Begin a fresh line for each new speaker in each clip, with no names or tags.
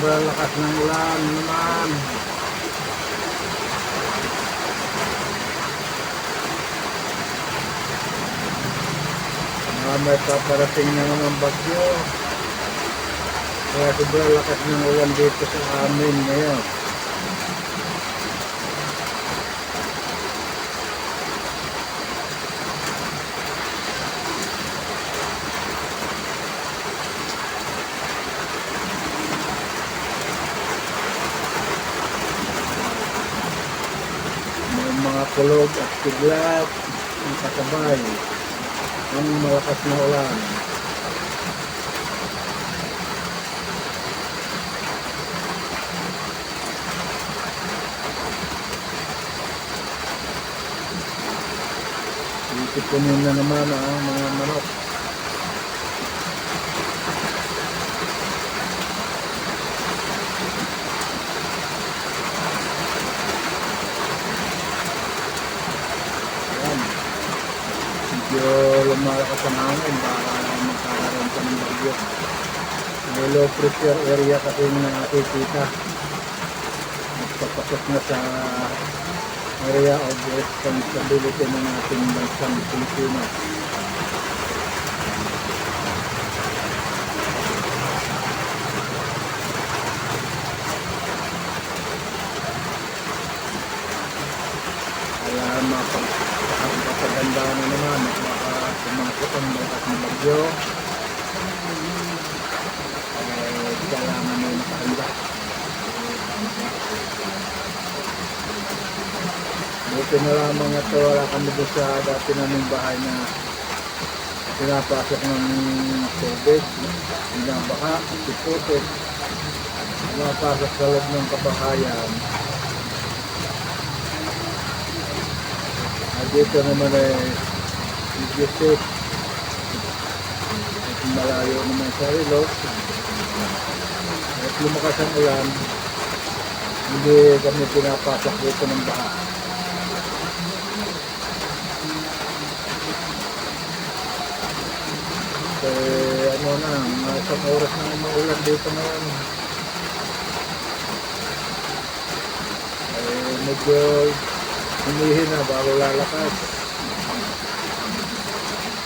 Lakas ng ulan naman. May paparating na naman bagyo. Kaya sobrang lakas ng ulan dito sa amin ngayon. May mga kulog at kidlat ang kasabay ng malakas na ulan. Itipunin na naman ang mga manok. Ayan. Medyo lumalakas ang hangin para magkakaroon pa ng bagyo. May low pressure area kasi nakikita. Nagpapasok na sa area of responsibility ng ating bansang Pilipinas. Kaya mapagpapaganda na naman at makapumasok ang lakas ng bagyo. Kailangan mo nakahanda. Buti na lamang ito, wala kami doon sa dati naming bahay na pinapasok ng tubig, binabaha, siputik, pinapasok sa loob ng kabahayan. At dito naman ay medyo safe at malayo naman sa ilog. At lumakas ang ulan, hindi kami pinapasok dito ng baha. Ano na, isang oras na maulan dito ngayon. Medyo humihin na bago lalakas.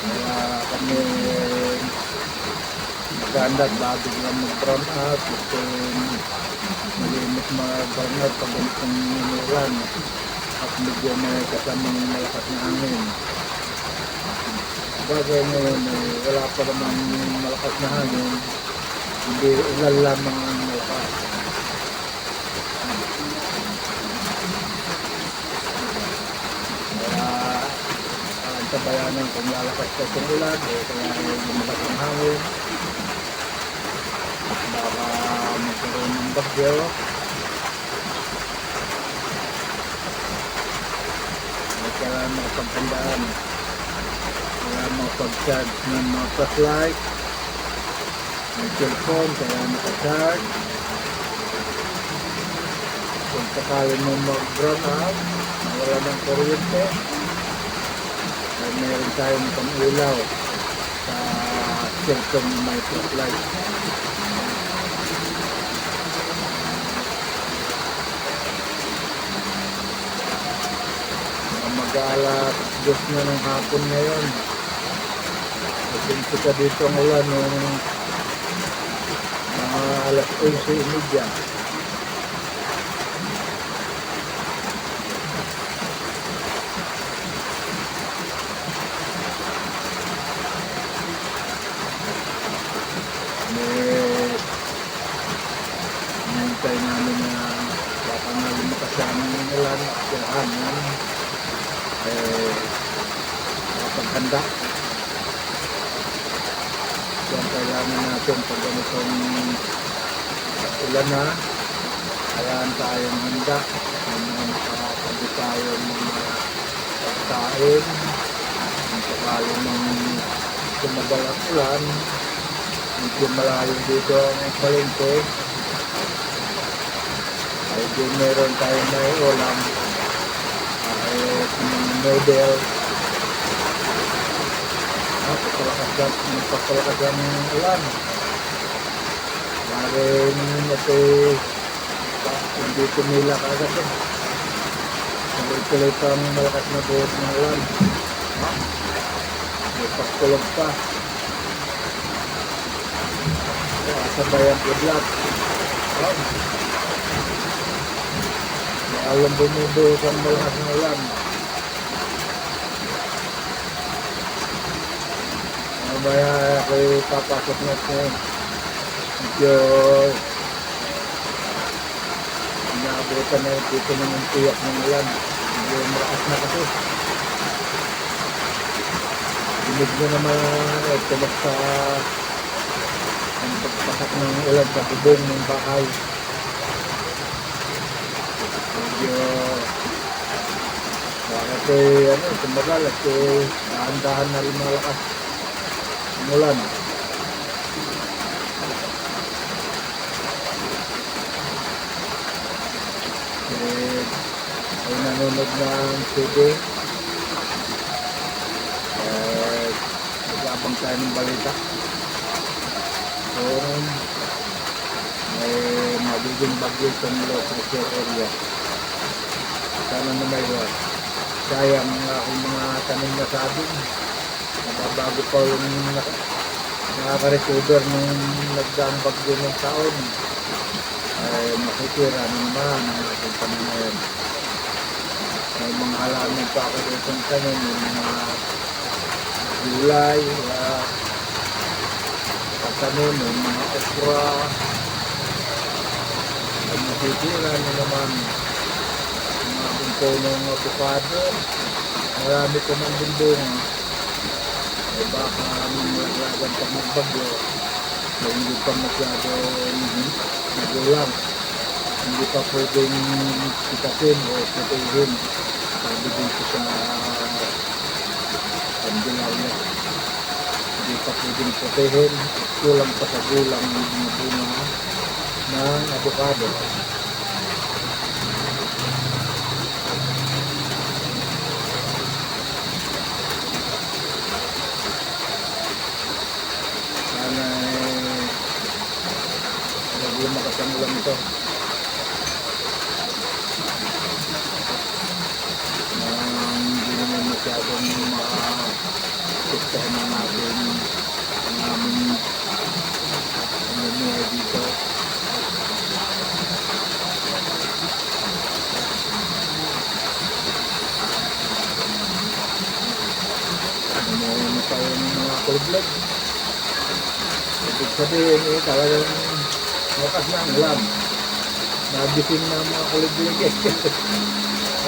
Kaya kami maganda at bago lang mag-brown out. Gusto malimit mag-brown out pag ganitong ulan. At medyo may kasamang malakas na hangin. Bagay ngayon wala pa naman malakas na hangin, hindi ulan lamang ang malakas. Kaya ang tabayanan kung lalakas pa itong ulan kaya lumakas ang hangin, baka magkaroon ng bagyo. Kaya magpaghandaan, kaya magpag-charge ng mga flashlight, ng cellphone, kaya naka-charge. Kung sakali mo mag-brown out, nawala ng kuryente, ay meron tayong pang-ilaw sa cellphone ng may flashlight. Mag-aalas 2 na ng hapon ngayon. Nagpunta dito ang ulan noong mga alas 11:30. Hinintay namin na baka na lumakas ang ulan at yung hangin. Paghanda. Yan kailangan natin pag ganitong ulan na, kailangan tayong handa. Makakapagod tayo ng mga pagkain. Kung sakali ng tumagal ang ulan, medyo malayo dito ang palengke. Ay din meron tayong may ulam. Noodle. Magpapalakas ang ulan. Maring ito hindi tumila kagad eh. Tuloy-tuloy pang malakas na buhos ng ulan. May pagkulog pa. Sabay ang kudlat. Alam bumubuhos ang malakas ng ulan. Mamaya ako'y papasok na ito. Medyo inaabutan na yung dito ng tiyak ng ulan. Medyo malakas na kasi. Dinig mo naman tulog sa ang pagpasak ng ulan sa bubong ng bahay. Medyo bakit tumagal at dahan-dahan na rin malakas ang ulan. Ay nanonood ng TV. Nag-aabang tayo ng balita. So, may magiging bagyo sa low pressure area. Sana na may iwan. Sayang aking mga tanim na sabing. Nababago pa yung nakaka-recover nung nagdaang bagyo ng taon. Ay makikira na naman ang aking pananayon. May mga halaman pa ako dito ng tanim. Yung mga gulay, patanim, yung mga okra. Ay makikira na naman yung aking punong avocado. Marami ko ng bundong. Ay baka malaglagan pag magbagyo. So, hindi pa masyado nagulang. Hindi pa pwedeng sitasin o putihin. Sabi dito sa Candelaria. Hindi pa pwedeng putihin. Kulang pa sa gulang ng bunga ng avocado. Sana lumakas ang ulan ito. Hindi naman masyadong masiktahan ng ating ang aming pamumuhay dito. Tayo ng mga kulblag. Ibig sabihin talagang wakas na ang ulan. Nagising na ang mga kulblag eh.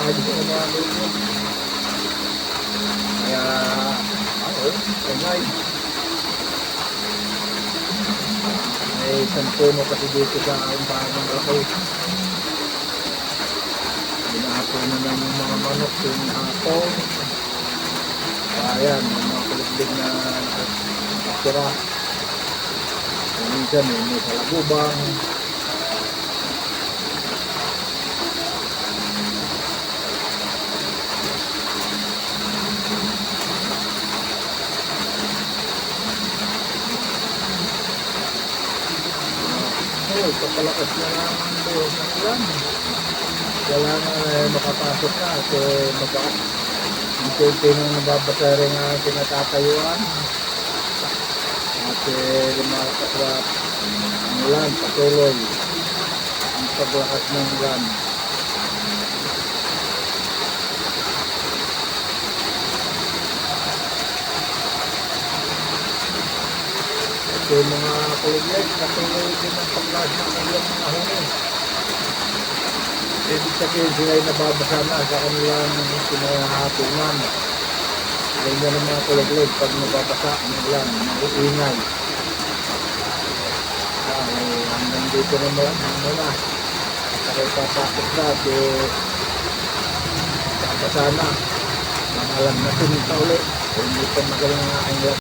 Nagising na mga kulblag. Kaya may isang puno kasi dito sa aking bahay ng Lakay. Binahaponan na ng mga manok yung hapon. Ayan, mga kulublig na nakasira. Minsan may salagubang. Papalakas na lang ang buhos ng ulan. Wala na makapasok na kasi unti-unti nang nababasa rin ang pinatatayuan at lumakasrap ang ulan patuloy ang paglakas ng ulan. At yung mga kuliglig patuloy din ang paglakas ng ulan mga huni. Ibig sabihin sila ay nababasa na sa kanilang pinahatungan. Ganyan ang mga kulaglag pag nababasa ang ulan, maiingay. Hanggang dito naman muna. At papasok na at babasa na. Alam natin sa ulit. Kung hindi pa magaling ang aking